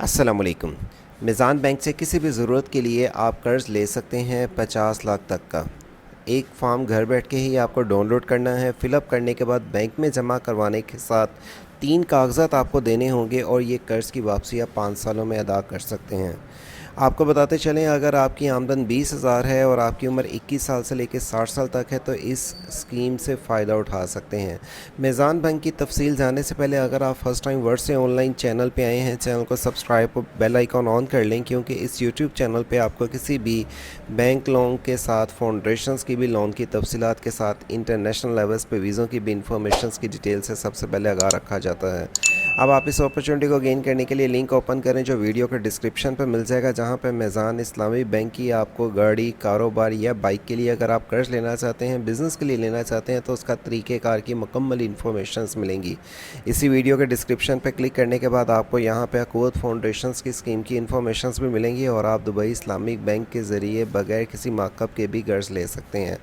अस्सलामुअलैकुम। मिज़ान बैंक से किसी भी ज़रूरत के लिए आप कर्ज़ ले सकते हैं 50 लाख तक का। एक फॉर्म घर बैठ के ही आपको डाउनलोड करना है। फ़िलअप करने के बाद बैंक में जमा करवाने के साथ 3 कागज़ात आपको देने होंगे और ये कर्ज़ की वापसी आप 5 सालों में अदा कर सकते हैं। आपको बताते चलें, अगर आपकी आमदन 20,000 है और आपकी उम्र 21 साल से लेकर 60 साल तक है तो इस स्कीम से फ़ायदा उठा सकते हैं। मिज़ान बैंक की तफसील जानने से पहले अगर आप फ़र्स्ट टाइम वर्ड से ऑनलाइन चैनल पे आए हैं, चैनल को सब्सक्राइब और बेल आइकॉन ऑन कर लें, क्योंकि इस यूट्यूब चैनल पे आपको किसी भी बैंक लोन के साथ फाउंडेशंस की भी लोन की तफसीलात के साथ इंटरनेशनल लेवल्स पे वीज़ों की भी इंफॉर्मेशन की डिटेल से सबसे पहले आगाह रखा जाता है। अब आप इस अपॉर्चुनिटी को गेन करने के लिए लिंक ओपन करें जो वीडियो के डिस्क्रिप्शन पर मिल जाएगा, जहां पर मिज़ान इस्लामी बैंक की आपको गाड़ी, कारोबार या बाइक के लिए अगर आप कर्ज लेना चाहते हैं, बिज़नेस के लिए लेना चाहते हैं, तो उसका तरीक़ेकार की मुकम्मल इन्फॉर्मेशंस मिलेंगी। इसी वीडियो के डिस्क्रिप्शन पर क्लिक करने के बाद आपको यहाँ पर अक़ूवत फाउंडेशंस की स्कीम की इन्फॉर्मेशंस भी मिलेंगी और आप दुबई इस्लामिक बैंक के ज़रिए बगैर किसी मार्कअप के भी कर्ज ले सकते हैं।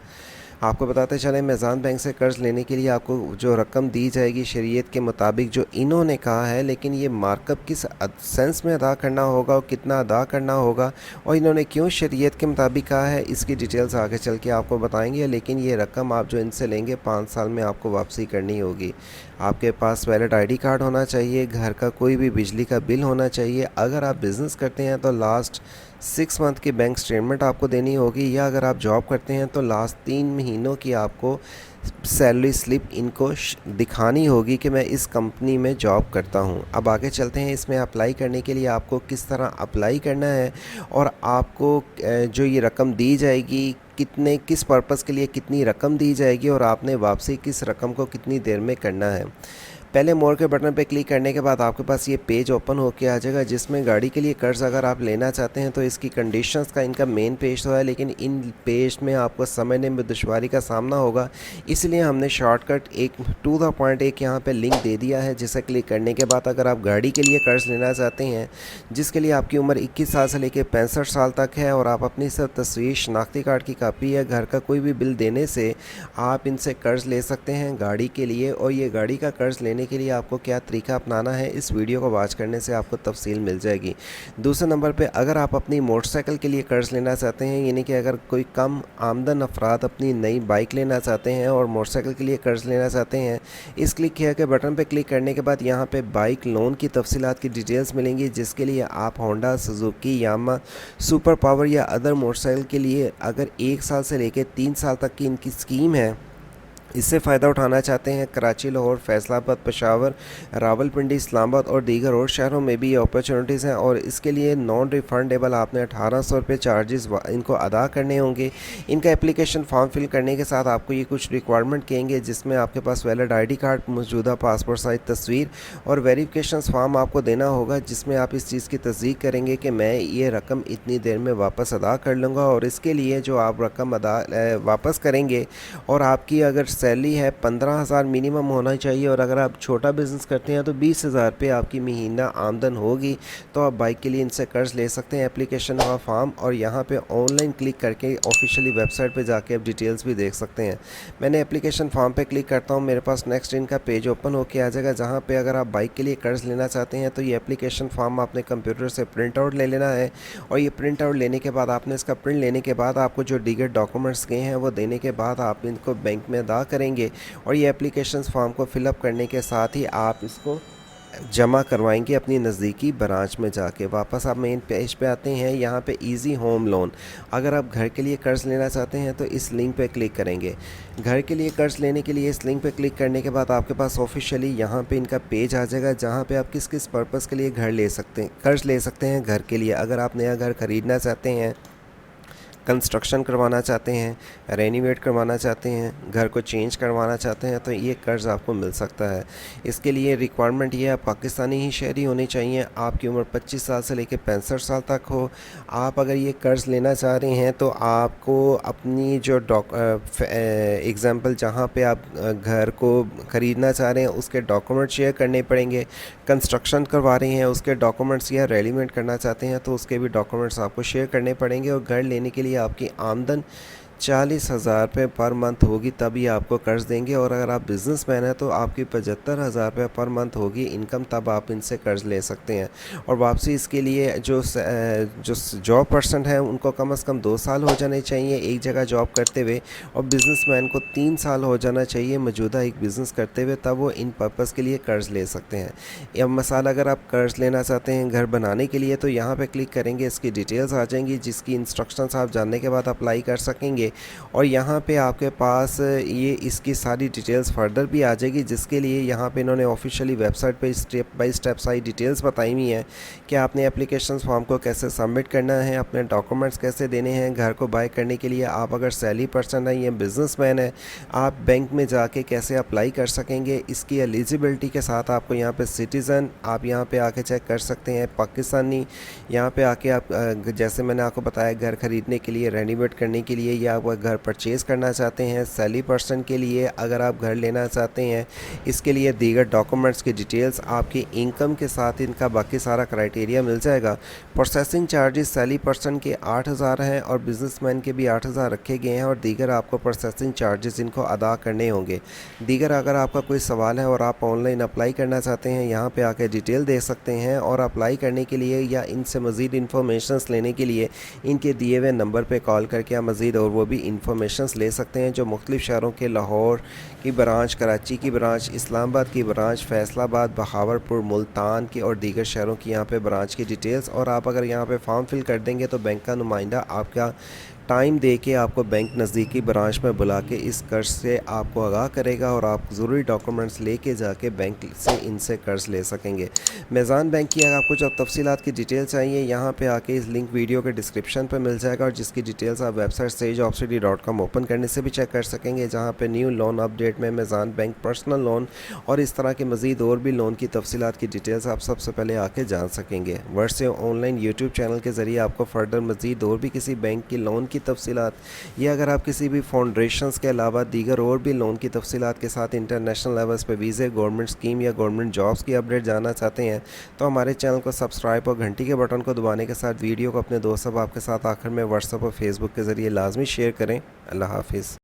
आपको बताते चलें, मिज़ान बैंक से कर्ज़ लेने के लिए आपको जो रकम दी जाएगी शरीयत के मुताबिक जो इन्होंने कहा है, लेकिन ये मार्कअप किस सेंस में अदा करना होगा और कितना अदा करना होगा और इन्होंने क्यों शरीयत के मुताबिक कहा है, इसकी डिटेल्स आगे चल के आपको बताएंगे। लेकिन ये रकम आप जो इनसे लेंगे 5 साल में आपको वापसी करनी होगी। आपके पास वैलिड आईडी कार्ड होना चाहिए, घर का कोई भी बिजली का बिल होना चाहिए। अगर आप बिज़नेस करते हैं तो लास्ट 6 मंथ की बैंक स्टेटमेंट आपको देनी होगी, या अगर आप जॉब करते हैं तो लास्ट 3 महीनों की आपको सैलरी स्लिप इनको दिखानी होगी कि मैं इस कंपनी में जॉब करता हूं। अब आगे चलते हैं, इसमें अप्लाई करने के लिए आपको किस तरह अप्लाई करना है और आपको जो ये रकम दी जाएगी किस पर्पज़ के लिए कितनी रकम दी जाएगी और आपने वापसी किस रकम को कितनी देर में करना है। पहले मोर के बटन पर क्लिक करने के बाद आपके पास ये पेज ओपन होके आ जाएगा, जिसमें गाड़ी के लिए कर्ज़ अगर आप लेना चाहते हैं तो इसकी कंडीशंस का इनका मेन पेज तो है, लेकिन इन पेज में आपको समझने में दुश्वारी का सामना होगा। इसलिए हमने शॉर्टकट एक टू द पॉइंट एक यहाँ पे लिंक दे दिया है, जिसे क्लिक करने के बाद अगर आप गाड़ी के लिए कर्ज़ लेना चाहते हैं जिसके लिए आपकी उम्र 21 साल से लेकर 65 साल तक है और आप अपनी सब तस्वीर, शनाख्ती कार्ड की कापी या घर का कोई भी बिल देने से आप इनसे कर्ज़ ले सकते हैं गाड़ी के लिए। और ये गाड़ी का कर्ज़ लेने के लिए आपको क्या तरीका अपनाना है, इस वीडियो को वॉच करने से आपको तफसील मिल जाएगी। दूसरे नंबर पे अगर आप अपनी मोटरसाइकिल के लिए कर्ज़ लेना चाहते हैं, यानी कि अगर कोई कम आमदन अफराद अपनी नई बाइक लेना चाहते हैं और मोटरसाइकिल के लिए कर्ज़ लेना चाहते हैं, इस क्लिक किया के बटन पे क्लिक करने के बाद यहाँ पे बाइक लोन की तफसीलात की डिटेल्स मिलेंगी, जिसके लिए आप होंडा, सुजुकी, यामा, सुपर पावर या अदर मोटरसाइकिल के लिए अगर 1 साल से लेकर 3 साल तक की इनकी स्कीम है, इससे फ़ायदा उठाना चाहते हैं। कराची, लाहौर, फैसलाबाद, पेशावर, रावलपिंडी, इस्लामाबाद और दीगर और शहरों में भी ये अपॉर्चुनिटीज़ हैं और इसके लिए नॉन रिफंडेबल आपने 1800 रुपये चार्जेस इनको अदा करने होंगे। इनका एप्लीकेशन फॉर्म फिल करने के साथ आपको ये कुछ रिक्वायरमेंट कहेंगे, जिसमें आपके पास वैलिड आईडी कार्ड, मौजूदा पासपोर्ट साइज तस्वीर और वेरिफिकेशन फॉर्म आपको देना होगा, जिसमें आप इस चीज़ की तस्दीक करेंगे कि मैं ये रकम इतनी देर में वापस अदा कर लूँगा। और इसके लिए जो आप रकम वापस करेंगे, और आपकी अगर सैलरी है 15,000 मिनिमम होना चाहिए और अगर आप छोटा बिज़नेस करते हैं तो 20,000 पे आपकी महीना आमदन होगी, तो आप बाइक के लिए इनसे कर्ज़ ले सकते हैं। एप्लीकेशन का फॉर्म और यहाँ पे ऑनलाइन क्लिक करके ऑफिशियली वेबसाइट पे जाके आप डिटेल्स भी देख सकते हैं। मैंने एप्लीकेशन फॉर्म पे क्लिक करता हूँ, मेरे पास नेक्स्ट इनका पेज ओपन होके आ जाएगा, जहाँ पे अगर आप बाइक के लिए कर्ज़ लेना चाहते हैं तो ये एप्लीकेशन फॉर्म आपने कंप्यूटर से प्रिंट आउट ले लेना है। और ये प्रिंट आउट लेने के बाद आपने इसका प्रिंट लेने के बाद आपको जो दीगर डॉक्यूमेंट्स गए हैं वो देने के बाद आप इनको बैंक में अदा करेंगे और ये एप्लीकेशन फॉर्म को फिलअप करने के साथ ही आप इसको जमा करवाएंगे अपनी नज़दीकी ब्रांच में जाके। वापस आप मेन पेज पे आते हैं, यहाँ पे इजी होम लोन, अगर आप घर के लिए कर्ज़ लेना चाहते हैं तो इस लिंक पे क्लिक करेंगे। घर के लिए कर्ज़ लेने के लिए इस लिंक पे क्लिक करने के बाद आपके पास ऑफिशियली यहाँ पे इनका पेज आ जाएगा, जहाँ पे आप किस किस पर्पज़ के लिए कर्ज़ ले सकते हैं। घर के लिए अगर आप नया घर ख़रीदना चाहते हैं, कंस्ट्रक्शन करवाना चाहते हैं, रेनोवेट करवाना चाहते हैं, घर को चेंज करवाना चाहते हैं, तो ये कर्ज़ आपको मिल सकता है। इसके लिए रिक्वायरमेंट ये है, पाकिस्तानी ही शहरी होनी चाहिए, आपकी उम्र 25 साल से लेकर 65 साल तक हो। आप अगर ये कर्ज़ लेना चाह रहे हैं तो आपको अपनी जो एग्ज़ाम्पल जहाँ पे आप घर को ख़रीदना चाह रहे हैं उसके डॉक्यूमेंट शेयर करने पड़ेंगे। कंस्ट्रक्शन करवा रहे हैं उसके डॉक्यूमेंट्स, या रेनोवेट करना चाहते हैं तो उसके भी डॉक्यूमेंट्स आपको शेयर करने पड़ेंगे। और घर लेने के लिए आपकी आमदन 40,000 रुपये पर मंथ होगी तभी आपको कर्ज़ देंगे, और अगर आप बिज़नेसमैन हैं तो आपकी 75,000 रुपये पर मंथ होगी इनकम, तब आप इनसे कर्ज़ ले सकते हैं। और वापसी इसके लिए जो जॉब पर्सन है उनको कम से कम 2 साल हो जाने चाहिए एक जगह जॉब करते हुए, और बिज़नेसमैन को 3 साल हो जाना चाहिए मौजूदा एक बिज़नेस करते हुए, तब वो इन पर्पज़ के लिए कर्ज़ ले सकते हैं। अब मसाला, अगर आप कर्ज़ लेना चाहते हैं घर बनाने के लिए तो यहाँ पे क्लिक करेंगे, इसकी डिटेल्स आ जाएंगी जिसकी इंस्ट्रक्शंस आप जानने के बाद अप्लाई कर सकेंगे। और यहाँ पे आपके पास ये इसकी सारी डिटेल्स फर्दर भी आ जाएगी, जिसके लिए यहाँ पे इन्होंने ऑफिशियली वेबसाइट पे स्टेप बाय स्टेप सारी डिटेल्स बताई हुई हैं कि आपने एप्लीकेशन फॉर्म को कैसे सबमिट करना है, अपने डॉक्यूमेंट्स कैसे देने हैं घर को बाय करने के लिए। आप अगर सैलरी पर्सन है या बिजनेसमैन है, आप बैंक में जाके कैसे अप्लाई कर सकेंगे, इसकी एलिजिबिलिटी के साथ आपको यहाँ पे सिटीज़न आप यहाँ पे आके चेक कर सकते हैं, पाकिस्तानी यहाँ पे आके आप जैसे मैंने आपको बताया घर ख़रीदने के लिए, रेनोवेट करने के लिए, या आप घर परचेज़ करना चाहते हैं, सैलरी पर्सन के लिए अगर आप घर लेना चाहते हैं, इसके लिए दीगर डॉक्यूमेंट्स की डिटेल्स आपकी इनकम के साथ इनका बाकी सारा क्राइटेरिया मिल जाएगा। प्रोसेसिंग चार्जेस सैलरी पर्सन के 8,000 हैं और बिजनेसमैन के भी 8,000 रखे गए हैं, और दीगर आपको प्रोसेसिंग चार्जेस इनको अदा करने होंगे। दीगर अगर आपका कोई सवाल है और आप ऑनलाइन अप्लाई करना चाहते हैं, यहाँ पे आके डिटेल दे सकते हैं, और अप्लाई करने के लिए या इनसे मज़ीद इन्फॉर्मेशंस लेने के लिए इनके दिए हुए नंबर पे कॉल करके आप मज़ीद और वो भी इन्फॉर्मेशंस ले सकते हैं, जो मुख्तलिफ़ शहरों के लाहौर की ब्रांच, कराची की ब्रांच, इस्लामाबाद की ब्रांच, फैसलाबाद, बहावलपुर, मुल्तान की और दीगर शहरों की यहाँ पे ब्रांच की डिटेल्स। और आप अगर यहाँ पे फॉर्म फिल कर देंगे तो बैंक का नुमाइंदा आपका टाइम दे के आपको बैंक नज़दीकी ब्रांच में बुला के इस कर्ज़ से आपको आगाह करेगा, और आप ज़रूरी डॉक्यूमेंट्स लेके जाके बैंक से इनसे कर्ज़ ले सकेंगे। मेज़ान बैंक की अगर आपको जब तफसीलात की डिटेल चाहिए, यहाँ पे आके इस लिंक वीडियो के डिस्क्रिप्शन पे मिल जाएगा, और जिसकी डिटेल्स आप वेबसाइट stageopcity.com ओपन करने से भी चेक कर सकेंगे, जहाँ पे न्यू लोन अपडेट में मेज़ान बैंक पर्सनल लोन और इस तरह के मज़ीद और भी लोन की तफसीलात की डिटेल्स आप सबसे पहले आके जान सकेंगे। वर्ष से ऑनलाइन यूट्यूब चैनल के ज़रिए आपको फर्दर मज़ीद और भी किसी बैंक की लोन की तफसीलात, या अगर आप किसी भी फाउंडेशंस के अलावा दीगर और भी लोन की तफसीलात के साथ इंटरनेशनल लेवल्स पे वीज़े, गवर्नमेंट स्कीम या गवर्नमेंट जॉब्स की अपडेट जानना चाहते हैं, तो हमारे चैनल को सब्सक्राइब और घंटी के बटन को दबाने के साथ वीडियो को अपने दोस्त अब आपके साथ आखिर में व्हाट्सएप और फेसबुक के ज़रिए लाजमी शेयर करें। अल्लाह हाफिज़।